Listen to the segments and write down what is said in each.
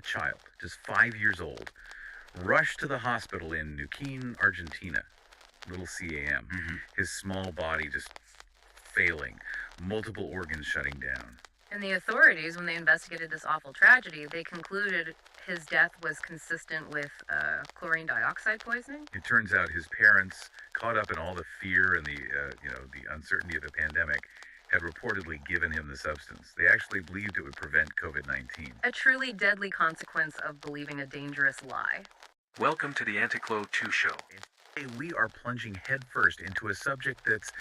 child, just 5 years old, rushed to the hospital in Neuquén, Argentina, little CAM. His small body just failing, multiple organs shutting down. And the authorities, when they investigated this awful tragedy, they concluded his death was consistent with chlorine dioxide poisoning. It turns out his parents, caught up in all the fear and the uncertainty of the pandemic, had reportedly given him the substance. They actually believed it would prevent COVID-19. A truly deadly consequence of believing a dangerous lie. Welcome to the ANTICLO2 Show. Today we are plunging headfirst into a subject that's,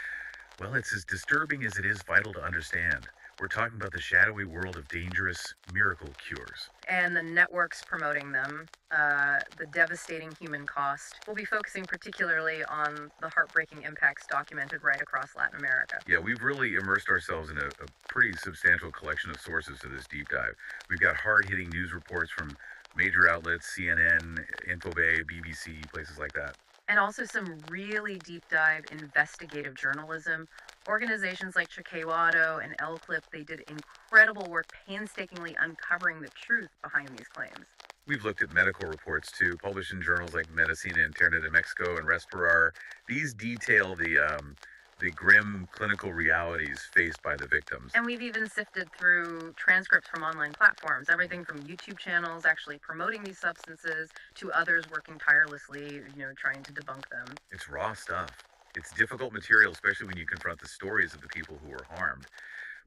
well, it's as disturbing as it is vital to understand. We're talking about the shadowy world of dangerous miracle cures. And the networks promoting them, the devastating human cost. We'll be focusing particularly on the heartbreaking impacts documented right across Latin America. Yeah, we've really immersed ourselves in a pretty substantial collection of sources for this deep dive. We've got hard-hitting news reports from major outlets, CNN, Infobay, BBC, places like that. And also some really deep dive investigative journalism. Organizations like Chiquehuado and LClip, they did incredible work painstakingly uncovering the truth behind these claims. We've looked at medical reports too, published in journals like Medicina Interna de Mexico and Respirar. These detail the grim clinical realities faced by the victims. And we've even sifted through transcripts from online platforms, everything from YouTube channels actually promoting these substances to others working tirelessly, trying to debunk them. It's raw stuff. It's difficult material, especially when you confront the stories of the people who were harmed.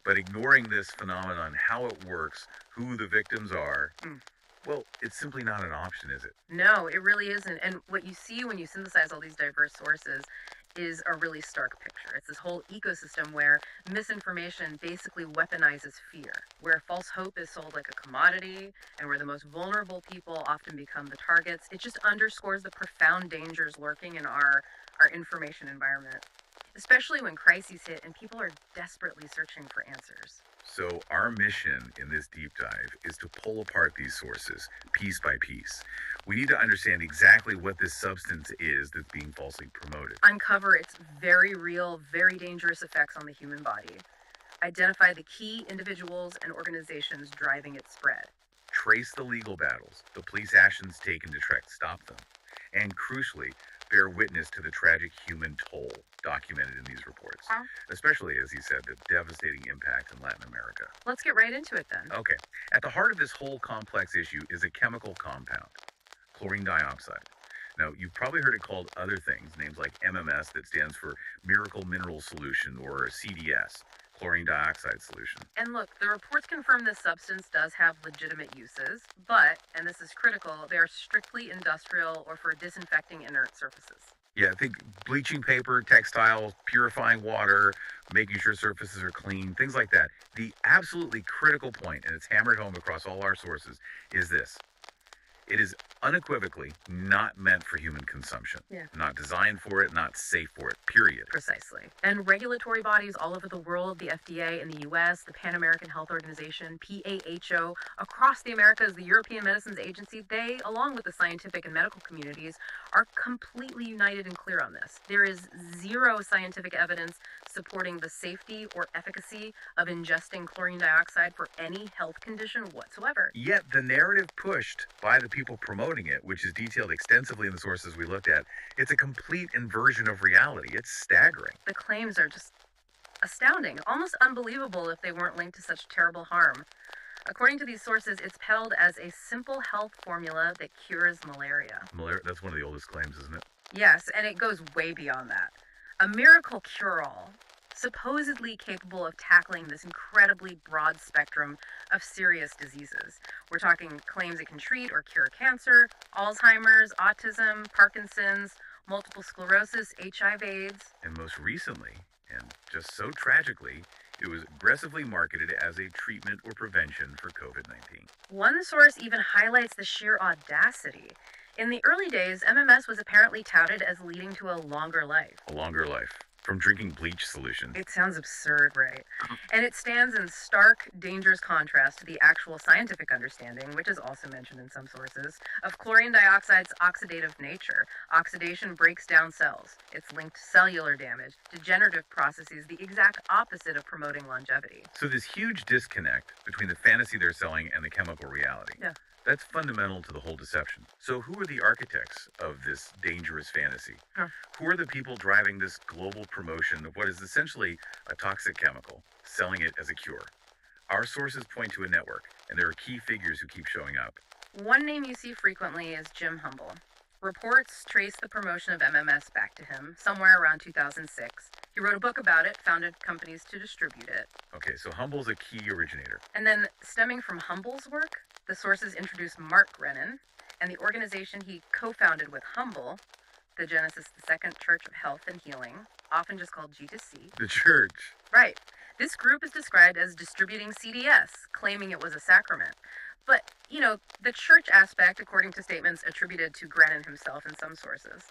But ignoring this phenomenon, how it works, who the victims are, well, it's simply not an option, is it? No, it really isn't. And what you see when you synthesize all these diverse sources is a really stark picture. It's this whole ecosystem where misinformation basically weaponizes fear, where false hope is sold like a commodity, and where the most vulnerable people often become the targets. It just underscores the profound dangers lurking in our information environment, especially when crises hit and people are desperately searching for answers. So our mission in this deep dive is to pull apart these sources piece by piece. We need to understand exactly what this substance is that's being falsely promoted. Uncover its very real, very dangerous effects on the human body. Identify the key individuals and organizations driving its spread. Trace the legal battles, the police actions taken to try to stop them. And crucially, bear witness to the tragic human toll documented in these reports, especially, as he said, the devastating impact in Latin America. Let's get right into it then. Okay. At the heart of this whole complex issue is a chemical compound, chlorine dioxide. Now, you've probably heard it called other things, names like MMS, that stands for Miracle Mineral Solution, or CDS, chlorine dioxide solution. And look, the reports confirm this substance does have legitimate uses, but, and this is critical, they are strictly industrial or for disinfecting inert surfaces. Yeah, think bleaching paper, textiles, purifying water, making sure surfaces are clean, things like that. The absolutely critical point, and it's hammered home across all our sources, is this. It is unequivocally not meant for human consumption. Yeah. Not designed for it, not safe for it, period. Precisely. And regulatory bodies all over the world, the FDA in the US, the Pan American Health Organization, PAHO, across the Americas, the European Medicines Agency, they, along with the scientific and medical communities, are completely united and clear on this. There is zero scientific evidence supporting the safety or efficacy of ingesting chlorine dioxide for any health condition whatsoever. Yet the narrative pushed by the people promoting it, which is detailed extensively in the sources we looked at, it's a complete inversion of reality. It's staggering. The claims are just astounding, almost unbelievable if they weren't linked to such terrible harm. According to these sources, it's peddled as a simple health formula that cures malaria. Malaria, that's one of the oldest claims, isn't it? Yes, and it goes way beyond that. A miracle cure-all, supposedly capable of tackling this incredibly broad spectrum of serious diseases. We're talking claims it can treat or cure cancer, Alzheimer's, autism, Parkinson's, multiple sclerosis, HIV/AIDS. And most recently, and just so tragically, it was aggressively marketed as a treatment or prevention for COVID-19. One source even highlights the sheer audacity. In the early days, MMS was apparently touted as leading to a longer life. A longer life. From drinking bleach solution. It sounds absurd, right? And it stands in stark, dangerous contrast to the actual scientific understanding, which is also mentioned in some sources, of chlorine dioxide's oxidative nature. Oxidation breaks down cells. It's linked to cellular damage, degenerative processes, the exact opposite of promoting longevity. So this huge disconnect between the fantasy they're selling and the chemical reality. Yeah. That's fundamental to the whole deception. So who are the architects of this dangerous fantasy? Huh. Who are the people driving this global promotion of what is essentially a toxic chemical, selling it as a cure? Our sources point to a network, and there are key figures who keep showing up. One name you see frequently is Jim Humble. Reports trace the promotion of MMS back to him somewhere around 2006. He wrote a book about it, founded companies to distribute it. Okay, so Humble's a key originator. And then, stemming from Humble's work, the sources introduced Mark Grennan and the organization he co-founded with Humble, the Genesis II Church of Health and Healing, often just called G2C. The church. Right. This group is described as distributing CDS, claiming it was a sacrament. But, the church aspect, according to statements attributed to Grennan himself in some sources,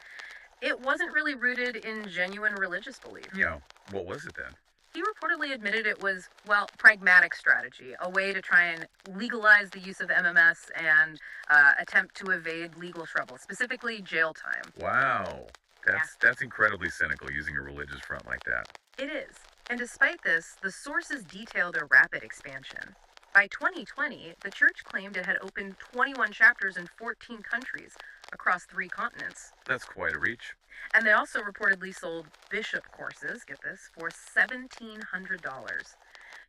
it wasn't really rooted in genuine religious belief. Yeah, what was it then? He reportedly admitted it was, pragmatic strategy, a way to try and legalize the use of MMS and attempt to evade legal trouble, specifically jail time. Wow, that's incredibly cynical, using a religious front like that. It is. And despite this, the sources detail their rapid expansion. By 2020, the church claimed it had opened 21 chapters in 14 countries across 3 continents. That's quite a reach. And they also reportedly sold bishop courses, get this, for $1,700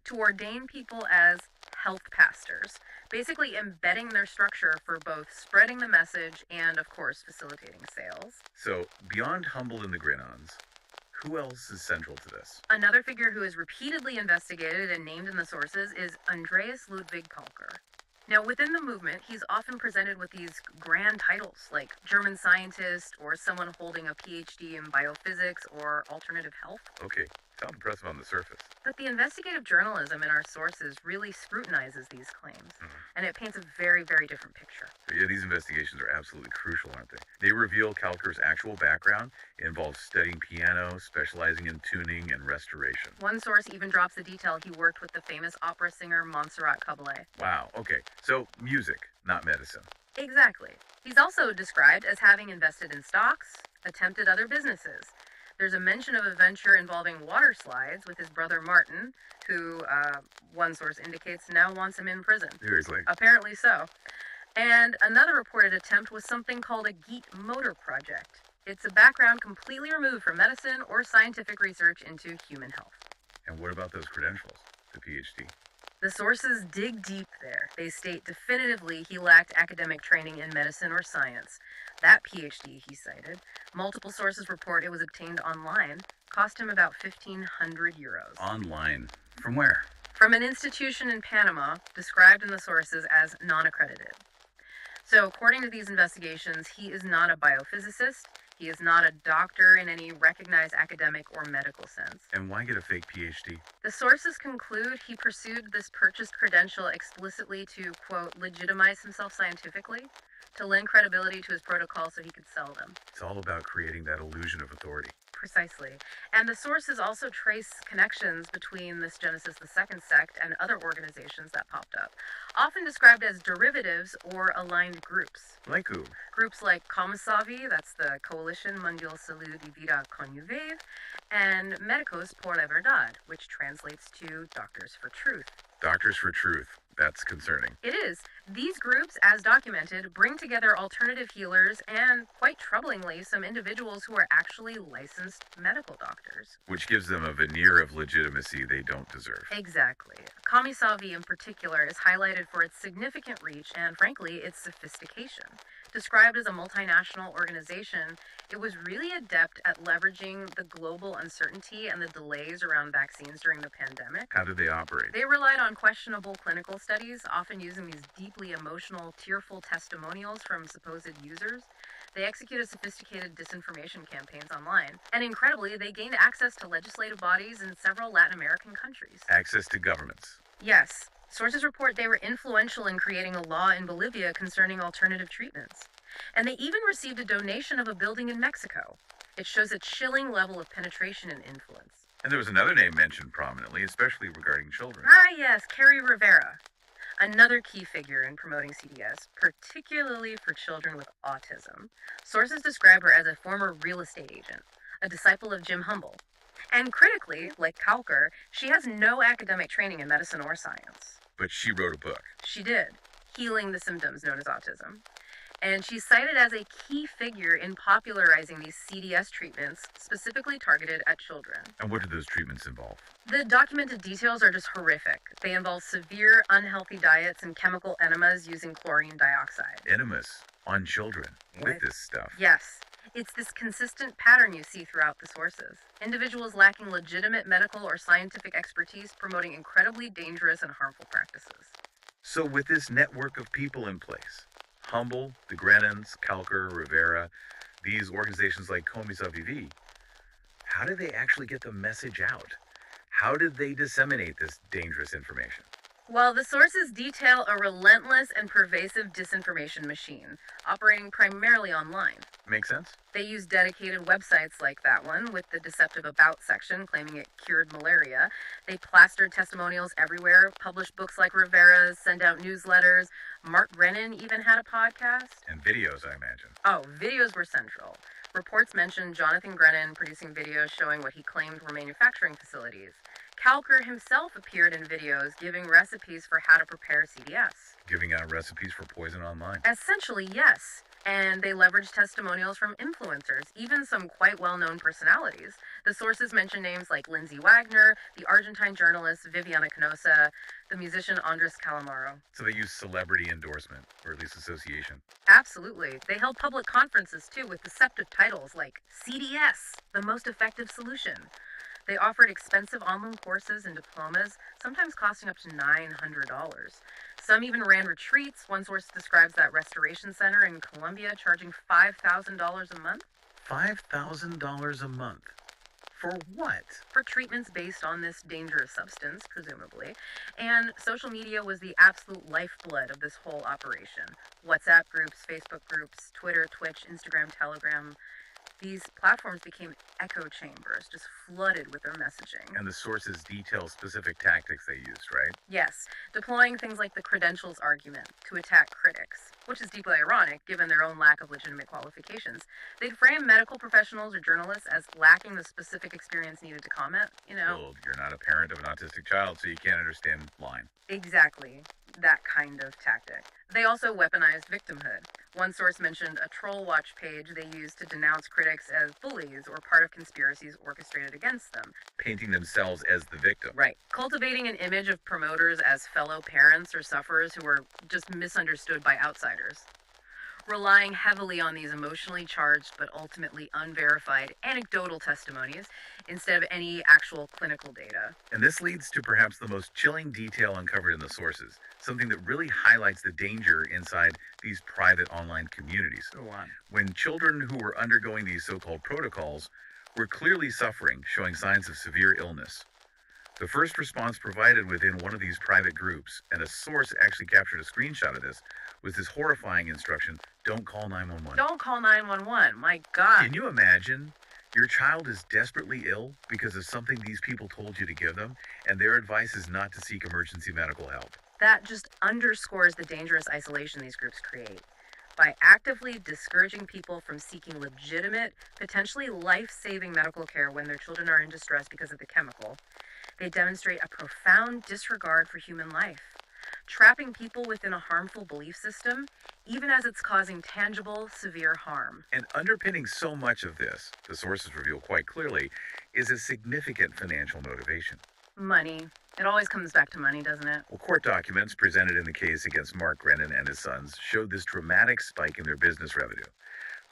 to ordain people as health pastors, basically embedding their structure for both spreading the message and, of course, facilitating sales. So, beyond Humble and the Grinnons, who else is central to this? Another figure who is repeatedly investigated and named in the sources is Andreas Ludwig Kalker. Now, within the movement, he's often presented with these grand titles like German scientist or someone holding a PhD in biophysics or alternative health. Okay, sounds impressive on the surface. But the investigative journalism in our sources really scrutinizes these claims, and it paints a very, very different picture. Yeah, these investigations are absolutely crucial, aren't they? They reveal Kalker's actual background. It involves studying piano, specializing in tuning and restoration. One source even drops the detail he worked with the famous opera singer Montserrat Caballé. Wow, okay. So, music, not medicine. Exactly. He's also described as having invested in stocks, attempted other businesses. There's a mention of a venture involving water slides with his brother Martin, who, one source indicates, now wants him in prison. Seriously. Apparently so. And another reported attempt was something called a Geet Motor Project. It's a background completely removed from medicine or scientific research into human health. And what about those credentials? The PhD? The sources dig deep there. They state definitively he lacked academic training in medicine or science. That PhD he cited, multiple sources report it was obtained online, cost him about 1,500 euros. Online? From where? From an institution in Panama, described in the sources as non-accredited. So, according to these investigations, he is not a biophysicist. He is not a doctor in any recognized academic or medical sense. And why get a fake PhD? The sources conclude he pursued this purchased credential explicitly to, quote, legitimize himself scientifically, to lend credibility to his protocols so he could sell them. It's all about creating that illusion of authority. Precisely. And the sources also trace connections between this Genesis II sect and other organizations that popped up, often described as derivatives or aligned groups. Like who? Groups like Comisavi, that's the Coalition Mundial Salud y Vida Convive, and Médicos por la Verdad, which translates to Doctors for Truth. Doctors for Truth. That's concerning. It is. These groups, as documented, bring together alternative healers and, quite troublingly, some individuals who are actually licensed medical doctors. Which gives them a veneer of legitimacy they don't deserve. Exactly. Comisavi, in particular, is highlighted for its significant reach and, frankly, its sophistication. Described as a multinational organization, it was really adept at leveraging the global uncertainty and the delays around vaccines during the pandemic. How did they operate? They relied on questionable clinical studies, often using these deeply emotional, tearful testimonials from supposed users. They executed sophisticated disinformation campaigns online. And incredibly, they gained access to legislative bodies in several Latin American countries. Access to governments. Yes. Sources report they were influential in creating a law in Bolivia concerning alternative treatments. And they even received a donation of a building in Mexico. It shows a chilling level of penetration and influence. And there was another name mentioned prominently, especially regarding children. Ah, yes, Carrie Rivera. Another key figure in promoting CDS, particularly for children with autism. Sources describe her as a former real estate agent, a disciple of Jim Humble. And critically, like Kalker, she has no academic training in medicine or science. But she wrote a book. She did. healing the symptoms known as autism. And she's cited as a key figure in popularizing these CDS treatments specifically targeted at children. And what do those treatments involve? The documented details are just horrific. They involve severe, unhealthy diets and chemical enemas using chlorine dioxide. Enemas on children with this stuff. Yes. It's this consistent pattern you see throughout the sources. Individuals lacking legitimate medical or scientific expertise promoting incredibly dangerous and harmful practices. So with this network of people in place, Humble, the Grenans, Calker, Rivera, these organizations like Comisavivi, how did they actually get the message out? How did they disseminate this dangerous information? Well, the sources detail a relentless and pervasive disinformation machine, operating primarily online. Make sense? They use dedicated websites like that one, with the deceptive About section claiming it cured malaria. They plastered testimonials everywhere, published books like Rivera's, sent out newsletters. Mark Brennan even had a podcast. And videos, I imagine. Oh, videos were central. Reports mentioned Jonathan Grennan producing videos showing what he claimed were manufacturing facilities. Calker himself appeared in videos giving recipes for how to prepare CDS. Giving out recipes for poison online. Essentially, yes. And they leveraged testimonials from influencers, even some quite well-known personalities. The sources mention names like Lindsay Wagner, the Argentine journalist Viviana Canosa, the musician Andres Calamaro. So they use celebrity endorsement, or at least association. Absolutely. They held public conferences, too, with deceptive titles like CDS, the most effective solution. They offered expensive online courses and diplomas, sometimes costing up to $900. Some even ran retreats. One source describes that restoration center in Colombia charging $5,000 a month. $5,000 a month? For what? For treatments based on this dangerous substance, presumably. And social media was the absolute lifeblood of this whole operation. WhatsApp groups, Facebook groups, Twitter, Twitch, Instagram, Telegram. These platforms became echo chambers, just flooded with their messaging. And the sources detail specific tactics they used, right? Yes, deploying things like the credentials argument to attack critics, which is deeply ironic given their own lack of legitimate qualifications. They'd frame medical professionals or journalists as lacking the specific experience needed to comment, Well, you're not a parent of an autistic child, so you can't understand line. Exactly. That kind of tactic. They also weaponized victimhood. One source mentioned a troll watch page they used to denounce critics as bullies or part of conspiracies orchestrated against them. Painting themselves as the victim. Right. Cultivating an image of promoters as fellow parents or sufferers who were just misunderstood by outsiders. Relying heavily on these emotionally charged but ultimately unverified anecdotal testimonies instead of any actual clinical data. And this leads to perhaps the most chilling detail uncovered in the sources, something that really highlights the danger inside these private online communities. Go on. When children who were undergoing these so-called protocols were clearly suffering, showing signs of severe illness, the first response provided within one of these private groups, and a source actually captured a screenshot of this, was this horrifying instruction: don't call 911. Don't call 911. My God. Can you imagine? Your child is desperately ill because of something these people told you to give them, and their advice is not to seek emergency medical help. That just underscores the dangerous isolation these groups create. By actively discouraging people from seeking legitimate, potentially life-saving medical care when their children are in distress because of the chemical, they demonstrate a profound disregard for human life, trapping people within a harmful belief system, even as it's causing tangible, severe harm. And underpinning so much of this, the sources reveal quite clearly, is a significant financial motivation. Money. It always comes back to money, doesn't it? Well, court documents presented in the case against Mark Grennan and his sons showed this dramatic spike in their business revenue.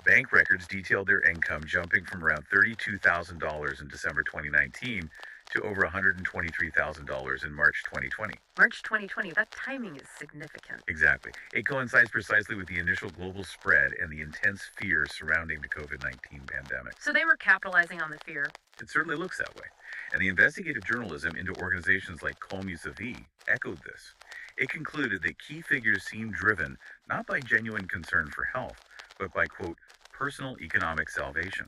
Bank records detailed their income jumping from around $32,000 in December 2019 to over $123,000 in March 2020. March 2020, that timing is significant. Exactly. It coincides precisely with the initial global spread and the intense fear surrounding the COVID-19 pandemic. So they were capitalizing on the fear. It certainly looks that way. And the investigative journalism into organizations like Comisavivi echoed this. It concluded that key figures seemed driven not by genuine concern for health, but by, quote, personal economic salvation.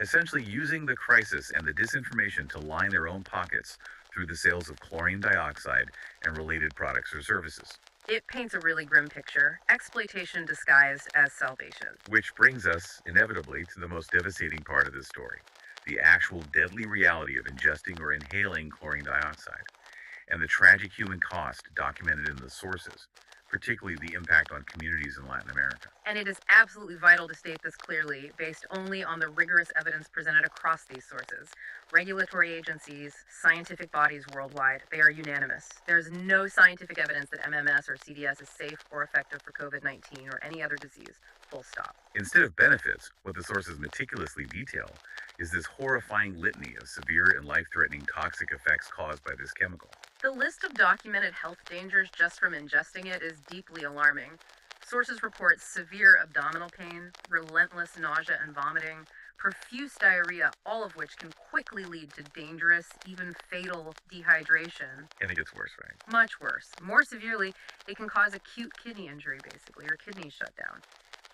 Essentially using the crisis and the disinformation to line their own pockets through the sales of chlorine dioxide and related products or services. It paints a really grim picture, exploitation disguised as salvation. Which brings us, inevitably, to the most devastating part of this story, the actual deadly reality of ingesting or inhaling chlorine dioxide, and the tragic human cost documented in the sources, particularly the impact on communities in Latin America. And it is absolutely vital to state this clearly, based only on the rigorous evidence presented across these sources. Regulatory agencies, scientific bodies worldwide, they are unanimous. There is no scientific evidence that MMS or CDS is safe or effective for COVID-19 or any other disease. Full stop. Instead of benefits, what the sources meticulously detail is this horrifying litany of severe and life-threatening toxic effects caused by this chemical. The list of documented health dangers just from ingesting it is deeply alarming. Sources report severe abdominal pain, relentless nausea and vomiting, profuse diarrhea, all of which can quickly lead to dangerous, even fatal dehydration. And it gets worse, right? Much worse. More severely, it can cause acute kidney injury, basically, or kidney shutdown.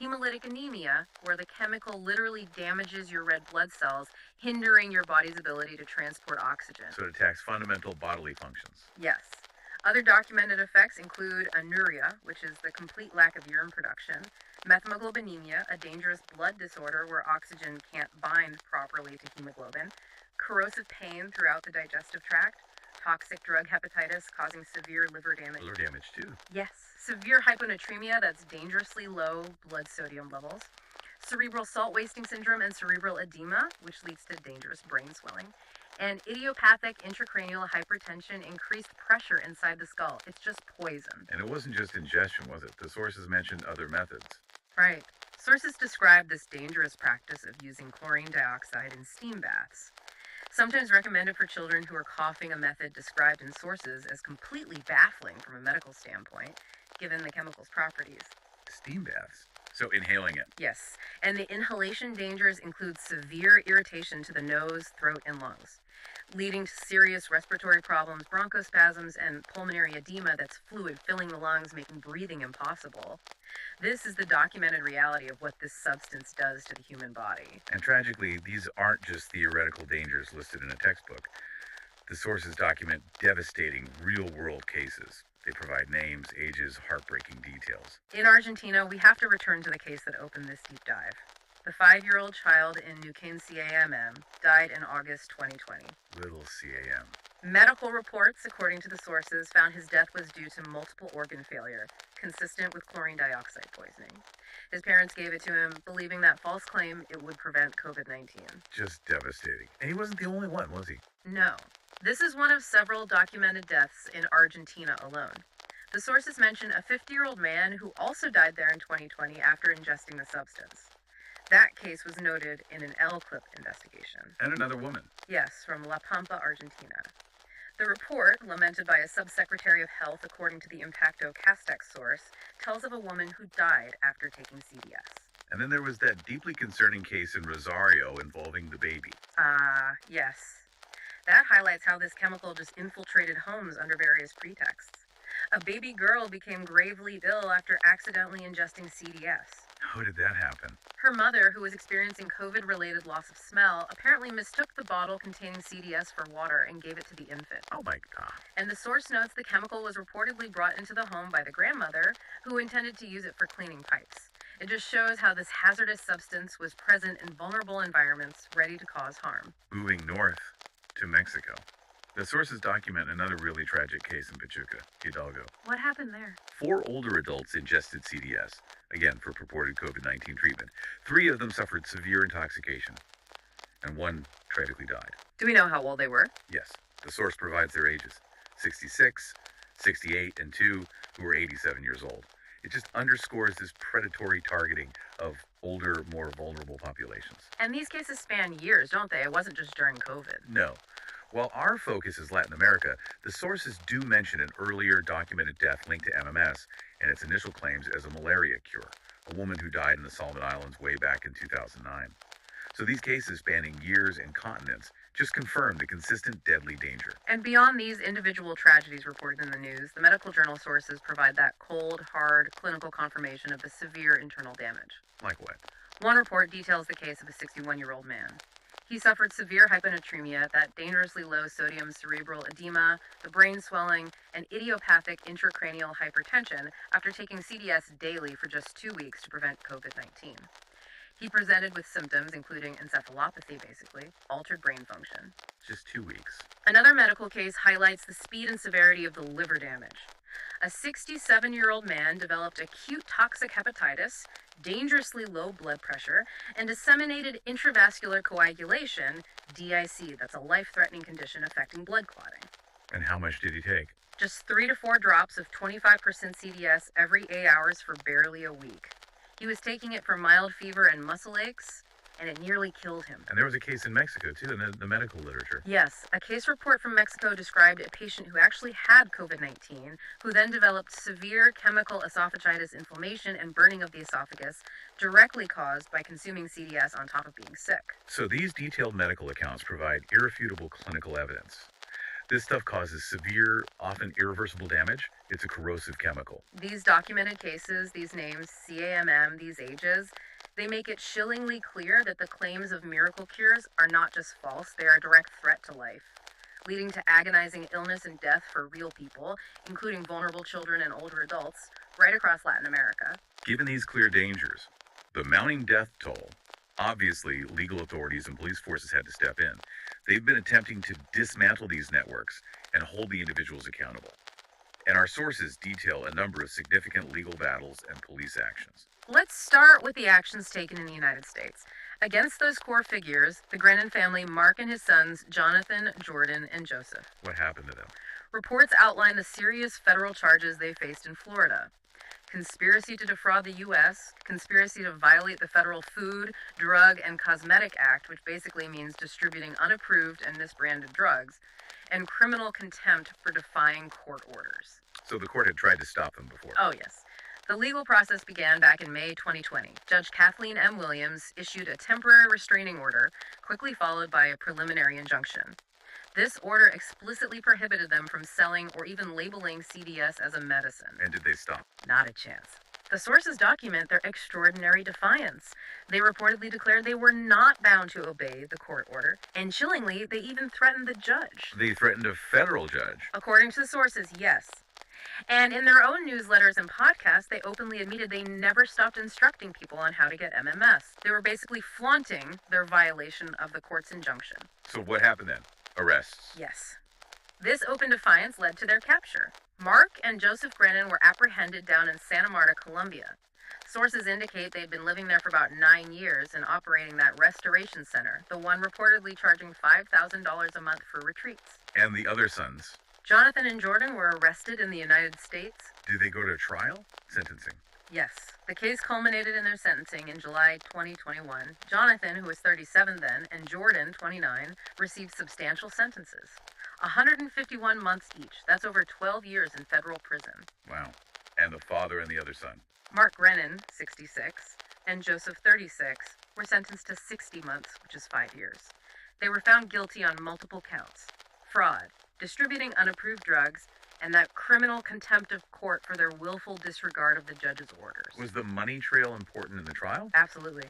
Hemolytic anemia, where the chemical literally damages your red blood cells, hindering your body's ability to transport oxygen. So it attacks fundamental bodily functions. Yes. Other documented effects include anuria, which is the complete lack of urine production, methemoglobinemia, a dangerous blood disorder where oxygen can't bind properly to hemoglobin, corrosive pain throughout the digestive tract, toxic drug hepatitis causing severe liver damage. Liver damage, too. Yes. Severe hyponatremia, that's dangerously low blood sodium levels, cerebral salt wasting syndrome and cerebral edema, which leads to dangerous brain swelling, and idiopathic intracranial hypertension, increased pressure inside the skull. It's just poison. And it wasn't just ingestion, was it? The sources mentioned other methods. Right. Sources describe this dangerous practice of using chlorine dioxide in steam baths. Sometimes recommended for children who are coughing, a method described in sources as completely baffling from a medical standpoint, given the chemical's properties. Steam baths. So inhaling it. Yes, and the inhalation dangers include severe irritation to the nose, throat, and lungs, leading to serious respiratory problems, bronchospasms, and pulmonary edema that's fluid filling the lungs, making breathing impossible. This is the documented reality of what this substance does to the human body. And tragically, these aren't just theoretical dangers listed in a textbook. The sources document devastating real-world cases. They provide names, ages, heartbreaking details. In Argentina, we have to return to the case that opened this deep dive. The 5-year-old child in Neuquén, CAMM, died in August 2020. Little CAM. Medical reports, according to the sources, found his death was due to multiple organ failure, consistent with chlorine dioxide poisoning. His parents gave it to him, believing that false claim it would prevent COVID-19. Just devastating. And he wasn't the only one, was he? No. This is one of several documented deaths in Argentina alone. The sources mention a 50-year-old man who also died there in 2020 after ingesting the substance. That case was noted in an L-clip investigation. And another woman. Yes, from La Pampa, Argentina. The report, lamented by a subsecretary of health according to the Impacto Castex source, tells of a woman who died after taking CDS. And then there was that deeply concerning case in Rosario involving the baby. Yes. That highlights how this chemical just infiltrated homes under various pretexts. A baby girl became gravely ill after accidentally ingesting CDS. How did that happen? Her mother, who was experiencing COVID-related loss of smell, apparently mistook the bottle containing CDS for water and gave it to the infant. Oh my God. And the source notes the chemical was reportedly brought into the home by the grandmother, who intended to use it for cleaning pipes. It just shows how this hazardous substance was present in vulnerable environments, ready to cause harm. Moving north to Mexico. The sources document another really tragic case in Pachuca, Hidalgo. What happened there? 4 older adults ingested CDS, again for purported COVID-19 treatment. 3 of them suffered severe intoxication, and 1 tragically died. Do we know how old they were? Yes, the source provides their ages: 66, 68, and 2 who were 87 years old. It just underscores this predatory targeting of older, more vulnerable populations. And these cases span years, don't they? It wasn't just during COVID. No. While our focus is Latin America, the sources do mention an earlier documented death linked to MMS and its initial claims as a malaria cure, a woman who died in the Solomon Islands way back in 2009. So these cases spanning years and continents just confirm the consistent deadly danger. And beyond these individual tragedies reported in the news, the medical journal sources provide that cold, hard, clinical confirmation of the severe internal damage. Like what? One report details the case of a 61-year-old man. He suffered severe hyponatremia, that dangerously low sodium cerebral edema, the brain swelling, and idiopathic intracranial hypertension after taking CDS daily for just 2 weeks to prevent COVID-19. He presented with symptoms including encephalopathy, basically, altered brain function. Just 2 weeks. Another medical case highlights the speed and severity of the liver damage. A 67-year-old man developed acute toxic hepatitis, dangerously low blood pressure, and disseminated intravascular coagulation, DIC. That's a life-threatening condition affecting blood clotting. And how much did he take? Just 3 to 4 drops of 25% CDS every 8 hours for barely a week. He was taking it for mild fever and muscle aches, and it nearly killed him. And there was a case in Mexico, too, in the medical literature. Yes, a case report from Mexico described a patient who actually had COVID-19, who then developed severe chemical esophagitis inflammation and burning of the esophagus, directly caused by consuming CDS on top of being sick. So these detailed medical accounts provide irrefutable clinical evidence. This stuff causes severe, often irreversible damage. It's a corrosive chemical. These documented cases, these names, CAMM, these ages, they make it chillingly clear that the claims of miracle cures are not just false, they are a direct threat to life, leading to agonizing illness and death for real people, including vulnerable children and older adults, right across Latin America. Given these clear dangers, the mounting death toll, obviously legal authorities and police forces had to step in. They've been attempting to dismantle these networks and hold the individuals accountable. And our sources detail a number of significant legal battles and police actions. Let's start with the actions taken in the United States. Against those core figures, the Grennan family, Mark and his sons, Jonathan, Jordan, and Joseph. What happened to them? Reports outline the serious federal charges they faced in Florida. Conspiracy to defraud the U.S., conspiracy to violate the Federal Food, Drug, and Cosmetic Act, which basically means distributing unapproved and misbranded drugs, and criminal contempt for defying court orders. So the court had tried to stop them before. Oh, yes. The legal process began back in May 2020. Judge Kathleen M. Williams issued a temporary restraining order, quickly followed by a preliminary injunction. This order explicitly prohibited them from selling or even labeling CDS as a medicine. And did they stop? Not a chance. The sources document their extraordinary defiance. They reportedly declared they were not bound to obey the court order, and chillingly, they even threatened the judge. They threatened a federal judge. According to the sources, yes. And in their own newsletters and podcasts, they openly admitted they never stopped instructing people on how to get MMS. They were basically flaunting their violation of the court's injunction. So what happened then? Arrests. Yes. This open defiance led to their capture. Mark and Joseph Grennan were apprehended down in Santa Marta, Colombia. Sources indicate they'd been living there for about 9 years and operating that restoration center, the one reportedly charging $5,000 a month for retreats. And the other sons. Jonathan and Jordan were arrested in the United States. Did they go to trial? Sentencing. Yes. The case culminated in their sentencing in July 2021. Jonathan, who was 37 then, and Jordan, 29, received substantial sentences. 151 months each. That's over 12 years in federal prison. Wow. And the father and the other son. Mark Grennan, 66, and Joseph, 36, were sentenced to 60 months, which is 5 years. They were found guilty on multiple counts: fraud, distributing unapproved drugs, and that criminal contempt of court for their willful disregard of the judge's orders. Was the money trail important in the trial? Absolutely.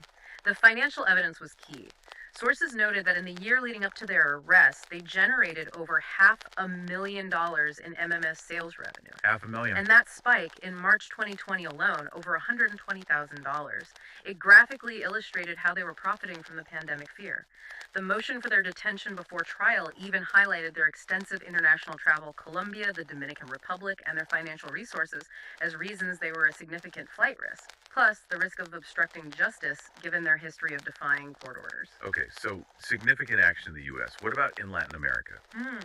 The financial evidence was key. Sources noted that in the year leading up to their arrest, they generated over $500,000 in MMS sales revenue. $500,000. And that spike in March 2020 alone, over $120,000. It graphically illustrated how they were profiting from the pandemic fear. The motion for their detention before trial even highlighted their extensive international travel, Colombia, the Dominican Republic, and their financial resources as reasons they were a significant flight risk, plus the risk of obstructing justice given their history of defying court orders. Okay, so significant action in the U.S. What about in Latin America?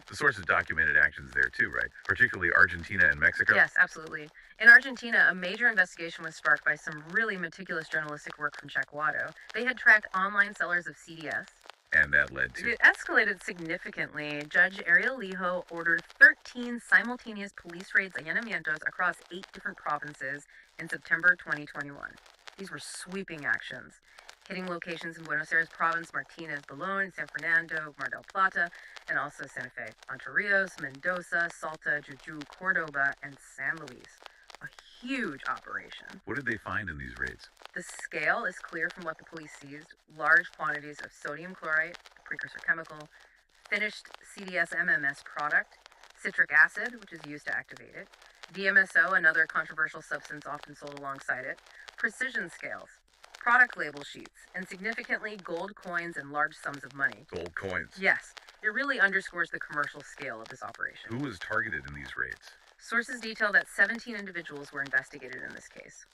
The sources documented actions there too, right? Particularly Argentina and Mexico? Yes, absolutely. In Argentina, a major investigation was sparked by some really meticulous journalistic work from Chacuado. They had tracked online sellers of CDS. And that led to... It escalated significantly. Judge Ariel Lijo ordered 13 simultaneous police raids allanamientos across 8 different provinces in September 2021. These were sweeping actions, hitting locations in Buenos Aires province, Martinez, Boulogne, San Fernando, Mar del Plata, and also Santa Fe, Entre Rios, Mendoza, Salta, Jujuy, Cordoba, and San Luis. A huge operation. What did they find in these raids? The scale is clear from what the police seized: large quantities of sodium chlorite, the precursor chemical, finished CDS MMS product, citric acid, which is used to activate it, DMSO, another controversial substance often sold alongside it, precision scales, product label sheets, and significantly gold coins and large sums of money. Gold coins. Yes, it really underscores the commercial scale of this operation. Who was targeted in these raids? Sources detail that 17 individuals were investigated in this case.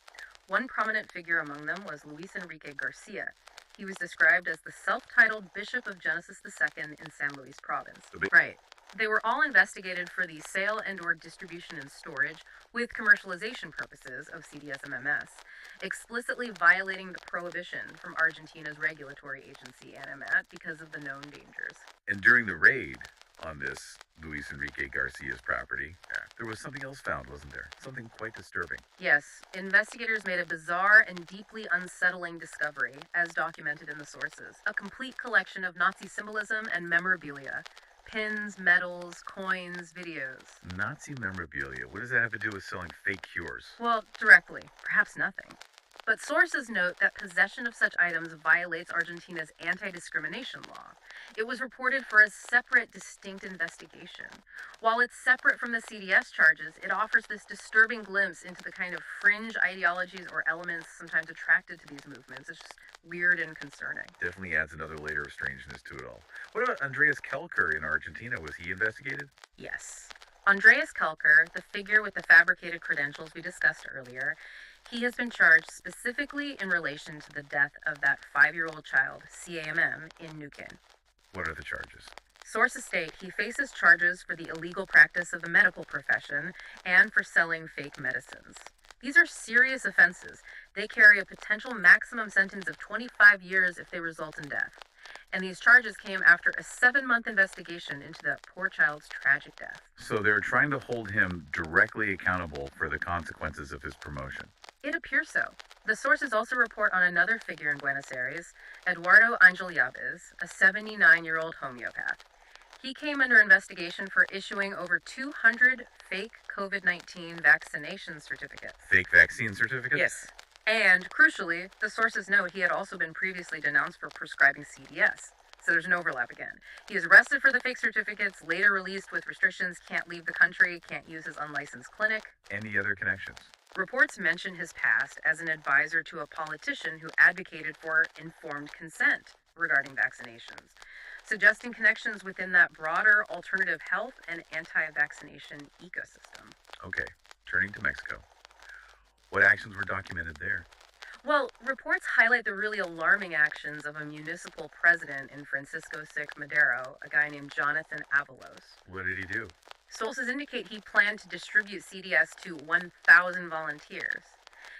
One prominent figure among them was Luis Enrique Garcia. He was described as the self-titled Bishop of Genesis II in San Luis Province. Right. They were all investigated for the sale and/or distribution and storage with commercialization purposes of CDS-MMS, explicitly violating the prohibition from Argentina's regulatory agency, ANMAT, because of the known dangers. And during the raid on this Luis Enrique Garcia's property, there was something else found, wasn't there? Something quite disturbing. Yes, investigators made a bizarre and deeply unsettling discovery, as documented in the sources. A complete collection of Nazi symbolism and memorabilia. Pins, medals, coins, videos. Nazi memorabilia. What does that have to do with selling fake cures? Well, directly. Perhaps nothing. But sources note that possession of such items violates Argentina's anti-discrimination law. It was reported for a separate, distinct investigation. While it's separate from the CDS charges, it offers this disturbing glimpse into the kind of fringe ideologies or elements sometimes attracted to these movements. It's just weird and concerning. Definitely adds another layer of strangeness to it all. What about Andreas Kelker in Argentina? Was he investigated? Yes. Andreas Kelker, the figure with the fabricated credentials we discussed earlier, he has been charged specifically in relation to the death of that 5-year-old child, CAMM, in Neuquén. What are the charges? Sources state he faces charges for the illegal practice of the medical profession and for selling fake medicines. These are serious offenses. They carry a potential maximum sentence of 25 years if they result in death. And these charges came after a 7-month investigation into that poor child's tragic death. So they're trying to hold him directly accountable for the consequences of his promotion. It appears so. The sources also report on another figure in Buenos Aires, Eduardo Angel Yabes, a 79-year-old homeopath. He came under investigation for issuing over 200 fake COVID-19 vaccination certificates. Fake vaccine certificates? Yes. And, crucially, the sources note he had also been previously denounced for prescribing CDS. So there's an overlap again. He was arrested for the fake certificates, later released with restrictions, can't leave the country, can't use his unlicensed clinic. Any other connections? Reports mention his past as an advisor to a politician who advocated for informed consent regarding vaccinations, suggesting connections within that broader alternative health and anti-vaccination ecosystem. Okay, turning to Mexico. What actions were documented there? Well, reports highlight the really alarming actions of a municipal president in Francisco Sic Madero, a guy named Jonathan Avalos. What did he do? Sources indicate he planned to distribute CDS to 1,000 volunteers.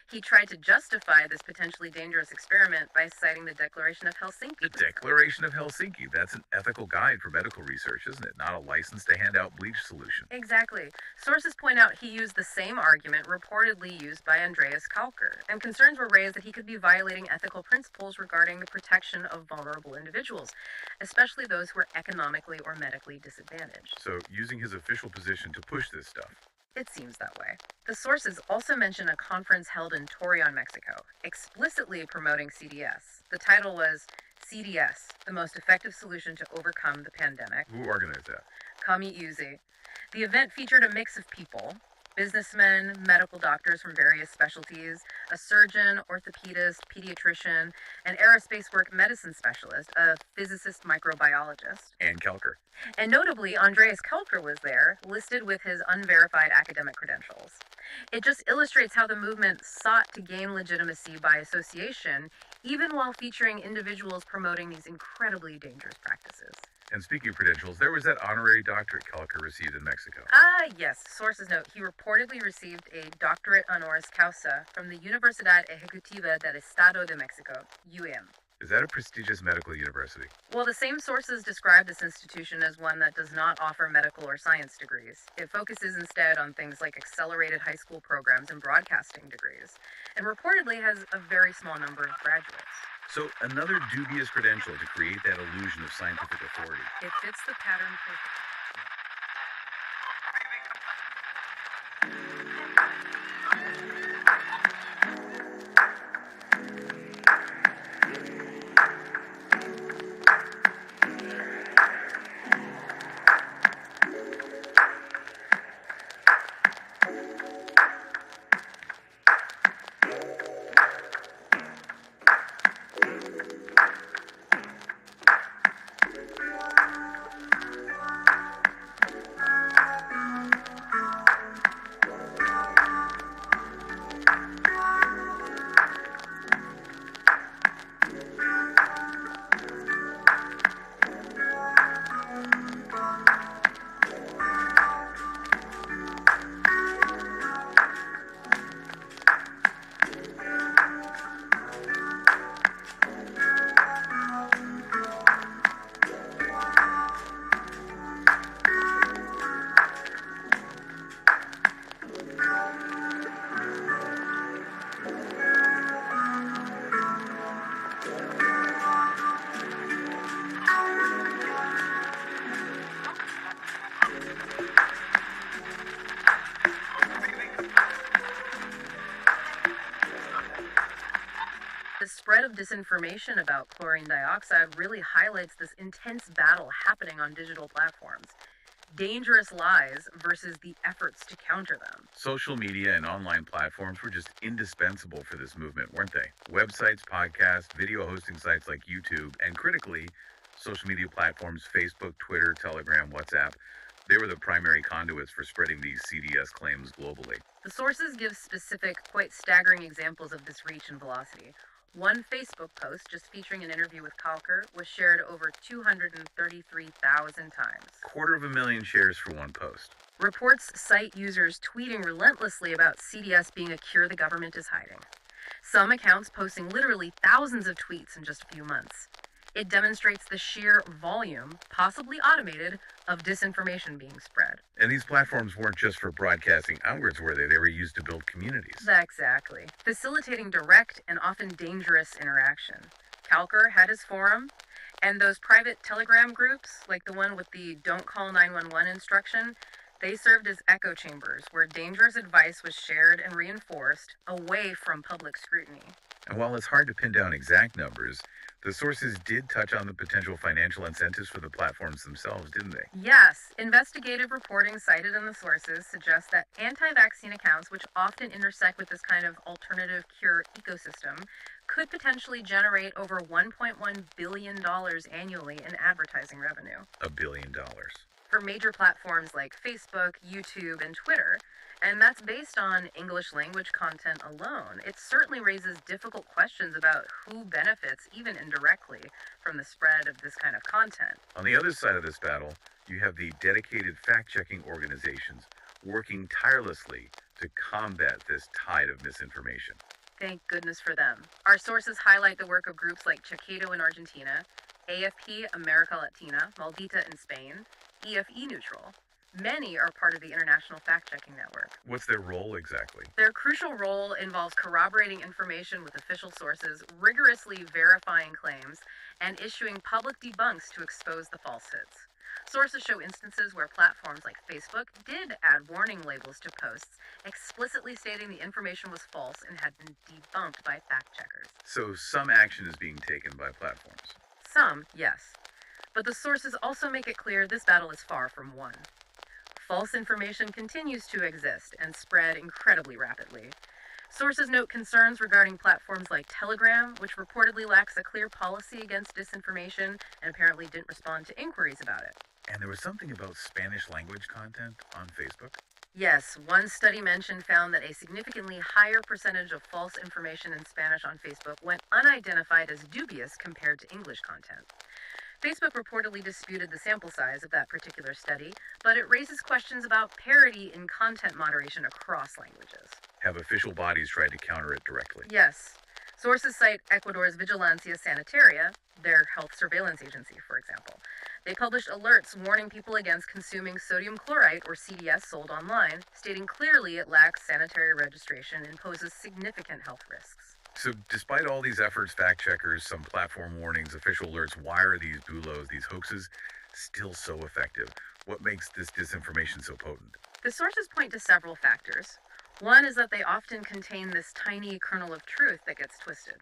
He tried to justify this potentially dangerous experiment by citing the Declaration of Helsinki. The Declaration of Helsinki. That's an ethical guide for medical research, isn't it? Not a license to hand out bleach solution. Exactly. Sources point out he used the same argument reportedly used by Andreas Kalker, and concerns were raised that he could be violating ethical principles regarding the protection of vulnerable individuals, especially those who are economically or medically disadvantaged. So, using his official position to push this stuff. It seems that way. The sources also mention a conference held in Torreon, Mexico, explicitly promoting CDS. The title was CDS, the most effective solution to overcome the pandemic. Who organized that? Kami Uzi. The event featured a mix of people, businessmen, medical doctors from various specialties, a surgeon, orthopedist, pediatrician, an aerospace work medicine specialist, a physicist microbiologist. And Kelker. And notably, Andreas Kelker was there, listed with his unverified academic credentials. It just illustrates how the movement sought to gain legitimacy by association, even while featuring individuals promoting these incredibly dangerous practices. And speaking of credentials, there was that honorary doctorate Kelker received in Mexico. Yes. Sources note he reportedly received a doctorate honoris causa from the Universidad Ejecutiva del Estado de Mexico, UM. Is that a prestigious medical university? Well, the same sources describe this institution as one that does not offer medical or science degrees. It focuses instead on things like accelerated high school programs and broadcasting degrees, and reportedly has a very small number of graduates. So, another dubious credential to create that illusion of scientific authority. It fits the pattern perfectly. The spread of disinformation about chlorine dioxide really highlights this intense battle happening on digital platforms. Dangerous lies versus the efforts to counter them. Social media and online platforms were just indispensable for this movement, weren't they? Websites, podcasts, video hosting sites like YouTube, and critically, social media platforms Facebook, Twitter, Telegram, WhatsApp. They were the primary conduits for spreading these CDS claims globally. The sources give specific, quite staggering examples of this reach and velocity. One Facebook post, just featuring an interview with Kalker, was shared over 233,000 times. 250,000 shares for one post. Reports cite users tweeting relentlessly about CDS being a cure the government is hiding. Some accounts posting literally thousands of tweets in just a few months. It demonstrates the sheer volume, possibly automated, of disinformation being spread. And these platforms weren't just for broadcasting outwards, were they? They were used to build communities. Exactly. Facilitating direct and often dangerous interaction. Kalker had his forum, and those private Telegram groups, like the one with the Don't Call 911 instruction, they served as echo chambers where dangerous advice was shared and reinforced away from public scrutiny. And while it's hard to pin down exact numbers, the sources did touch on the potential financial incentives for the platforms themselves, didn't they? Yes, investigative reporting cited in the sources suggests that anti-vaccine accounts, which often intersect with this kind of alternative cure ecosystem, could potentially generate over $1.1 billion annually in advertising revenue. $1 billion. For major platforms like Facebook, YouTube, and Twitter. And that's based on English language content alone. It certainly raises difficult questions about who benefits, even indirectly, from the spread of this kind of content. On the other side of this battle, you have the dedicated fact-checking organizations working tirelessly to combat this tide of misinformation. Thank goodness for them. Our sources highlight the work of groups like Chaqueto in Argentina, AFP America Latina, Maldita in Spain, EFE Neutral. Many are part of the International Fact-Checking Network. What's their role exactly? Their crucial role involves corroborating information with official sources, rigorously verifying claims, and issuing public debunks to expose the falsehoods. Sources show instances where platforms like Facebook did add warning labels to posts, explicitly stating the information was false and had been debunked by fact-checkers. So some action is being taken by platforms. Some, yes. But the sources also make it clear this battle is far from won. False information continues to exist and spread incredibly rapidly. Sources note concerns regarding platforms like Telegram, which reportedly lacks a clear policy against disinformation and apparently didn't respond to inquiries about it. And there was something about Spanish language content on Facebook? Yes, one study mentioned found that a significantly higher percentage of false information in Spanish on Facebook went unidentified as dubious compared to English content. Facebook reportedly disputed the sample size of that particular study, but it raises questions about parity in content moderation across languages. Have official bodies tried to counter it directly? Yes. Sources cite Ecuador's Vigilancia Sanitaria, their health surveillance agency, for example. They published alerts warning people against consuming sodium chloride, or CDS, sold online, stating clearly it lacks sanitary registration and poses significant health risks. So despite all these efforts, fact-checkers, some platform warnings, official alerts, why are these bulos, these hoaxes, still so effective? What makes this disinformation so potent? The sources point to several factors. One is that they often contain this tiny kernel of truth that gets twisted.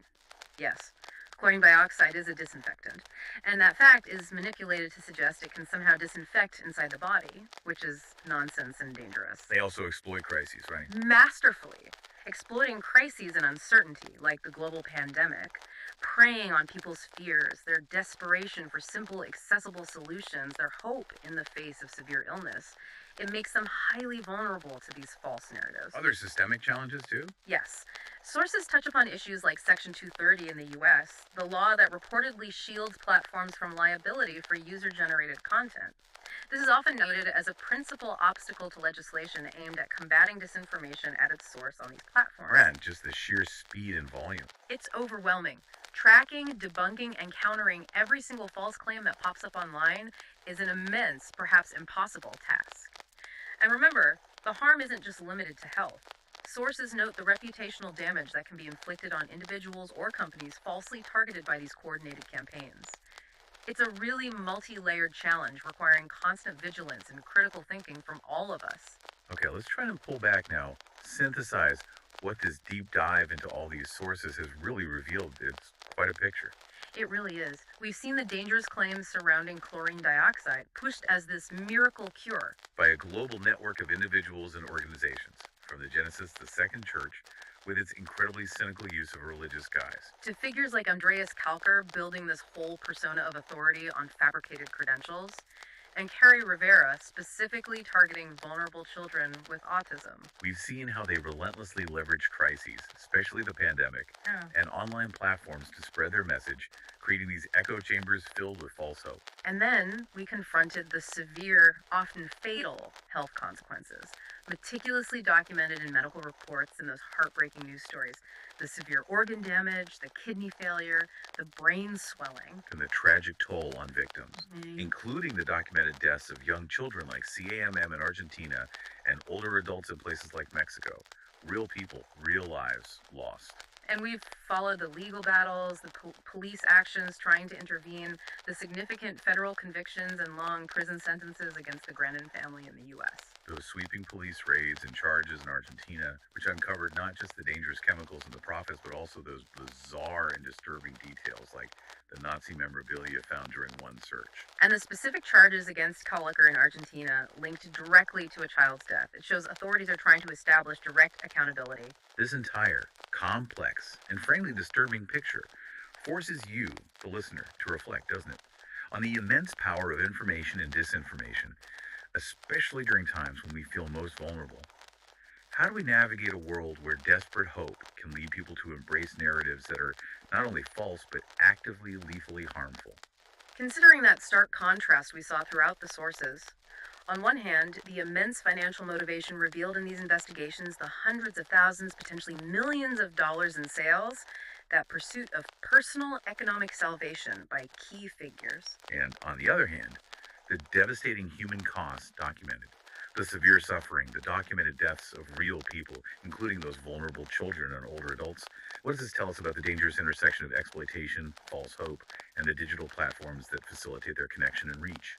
Yes, chlorine dioxide is a disinfectant, and that fact is manipulated to suggest it can somehow disinfect inside the body, which is nonsense and dangerous. They also exploit crises, right? Masterfully. Exploiting crises and uncertainty, like the global pandemic, preying on people's fears, their desperation for simple, accessible solutions, their hope in the face of severe illness. It makes them highly vulnerable to these false narratives. Are there systemic challenges too? Yes. Sources touch upon issues like Section 230 in the U.S., the law that reportedly shields platforms from liability for user-generated content. This is often noted as a principal obstacle to legislation aimed at combating disinformation at its source on these platforms. And just the sheer speed and volume. It's overwhelming. Tracking, debunking, and countering every single false claim that pops up online is an immense, perhaps impossible task. And remember, the harm isn't just limited to health. Sources note the reputational damage that can be inflicted on individuals or companies falsely targeted by these coordinated campaigns. It's a really multi-layered challenge requiring constant vigilance and critical thinking from all of us. Okay, let's try to pull back now, synthesize. What this deep dive into all these sources has really revealed, it's quite a picture. It really is. We've seen the dangerous claims surrounding chlorine dioxide pushed as this miracle cure. By a global network of individuals and organizations, from the Genesis to the Second Church, with its incredibly cynical use of a religious guise. To figures like Andreas Kalker building this whole persona of authority on fabricated credentials, and Carrie Rivera specifically targeting vulnerable children with autism. We've seen how they relentlessly leverage crises, especially the pandemic, and online platforms to spread their message, creating these echo chambers filled with false hope. And then we confronted the severe, often fatal health consequences, meticulously documented in medical reports and those heartbreaking news stories. The severe organ damage, the kidney failure, the brain swelling. And the tragic toll on victims, including the documented deaths of young children like CAMM in Argentina and older adults in places like Mexico. Real people, real lives lost. And we've followed the legal battles, the police actions trying to intervene, the significant federal convictions and long prison sentences against the Grennan family in the U.S. Those sweeping police raids and charges in Argentina, which uncovered not just the dangerous chemicals in the profits, but also those bizarre and disturbing details like the Nazi memorabilia found during one search. And the specific charges against Kalker in Argentina linked directly to a child's death. It shows authorities are trying to establish direct accountability. This entire complex and frankly disturbing picture forces you, the listener, to reflect, doesn't it, on the immense power of information and disinformation, especially during times when we feel most vulnerable. How do we navigate a world where desperate hope can lead people to embrace narratives that are not only false, but actively lethally harmful? Considering that stark contrast we saw throughout the sources, on one hand, the immense financial motivation revealed in these investigations, the hundreds of thousands, potentially millions of dollars in sales, that pursuit of personal economic salvation by key figures. And on the other hand, the devastating human costs documented, the severe suffering, the documented deaths of real people, including those vulnerable children and older adults. What does this tell us about the dangerous intersection of exploitation, false hope, and the digital platforms that facilitate their connection and reach?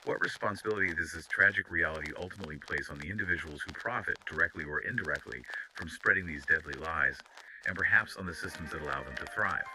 What responsibility does this tragic reality ultimately place on the individuals who profit, directly or indirectly, from spreading these deadly lies, and perhaps on the systems that allow them to thrive?